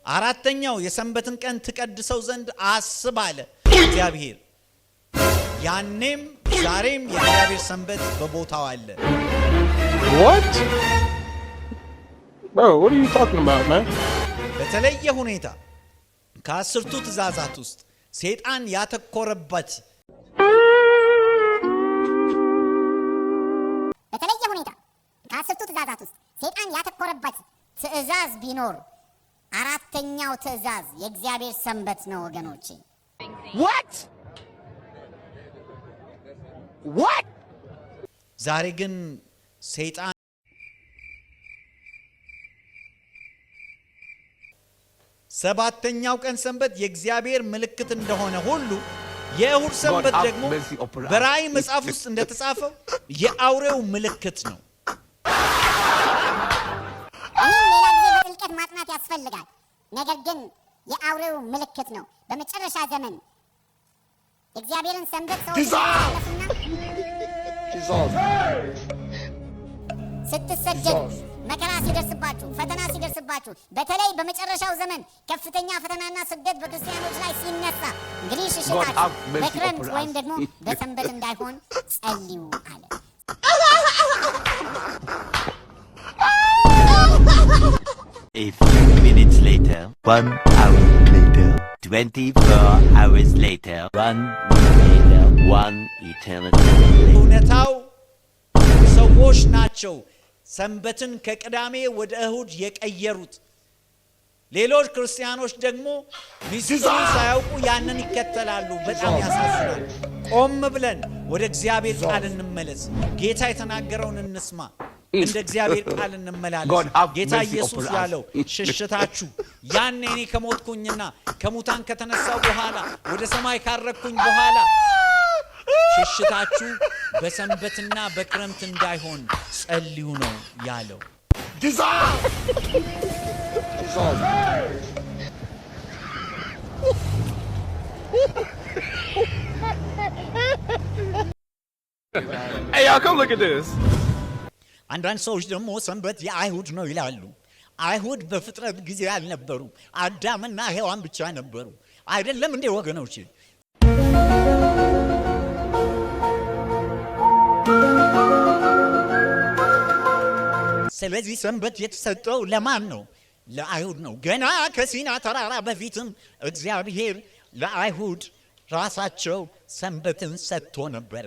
አራተኛው የሰንበትን ቀን ትቀድሰው ዘንድ አስብ አለ እግዚአብሔር። ያኔም ዛሬም የእግዚአብሔር ሰንበት በቦታው አለ። What? Bro, what are you talking about, man? በተለየ ሁኔታ ከአስርቱ ትእዛዛት ውስጥ ሰይጣን ያተኮረበት ትእዛዝ ቢኖር አራተኛው ትእዛዝ የእግዚአብሔር ሰንበት ነው ወገኖቼ። What? ዛሬ ግን ሰይጣን ሰባተኛው ቀን ሰንበት የእግዚአብሔር ምልክት እንደሆነ ሁሉ የእሁድ ሰንበት ደግሞ በራእይ መጽሐፍ ውስጥ እንደተጻፈው የአውሬው ምልክት ነው። ሌላ ጊዜ በጥልቀት ማጥናት ያስፈልጋል። ነገር ግን የአውሬው ምልክት ነው። በመጨረሻ ዘመን እግዚአብሔርን ሰንበት ሰዎች ስትሰደዱ መከራ ሲደርስባችሁ ፈተና ሲደርስባችሁ በተለይ በመጨረሻው ዘመን ከፍተኛ ፈተናና ስደት በክርስቲያኖች ላይ ሲነሳ እንግዲህ ሽሽታችሁ በክረምት ወይም ደግሞ በሰንበት እንዳይሆን ጸልዩ አለ። A few minutes later, 1 hour later, 24 hours later, 1 minute later, 1 eternity later. እውነታው ሰዎች ናቸው ሰንበትን ከቅዳሜ ወደ እሁድ የቀየሩት። ሌሎች ክርስቲያኖች ደግሞ ሚስጥሩን ሳያውቁ ያንን ይከተላሉ። በጣም ያሳዝናል። ቆም ብለን ወደ እግዚአብሔር ቃል እንመለስ። ጌታ የተናገረውን እንስማ። እንደ እግዚአብሔር ቃል እንመላለስ። ጌታ ኢየሱስ ያለው ሽሽታችሁ ያኔ እኔ ከሞትኩኝና ከሙታን ከተነሳው በኋላ ወደ ሰማይ ካረኩኝ በኋላ ሽሽታችሁ በሰንበትና በክረምት እንዳይሆን ጸልዩ ነው ያለው። Hey, y'all, come look at this. አንዳንድ ሰዎች ደግሞ ሰንበት የአይሁድ ነው ይላሉ። አይሁድ በፍጥረት ጊዜ አልነበሩም። አዳምና ሔዋን ብቻ ነበሩ። አይደለም እንዴ ወገኖች? ስለዚህ ሰንበት የተሰጠው ለማን ነው? ለአይሁድ ነው። ገና ከሲና ተራራ በፊትም እግዚአብሔር ለአይሁድ ራሳቸው ሰንበትን ሰጥቶ ነበር።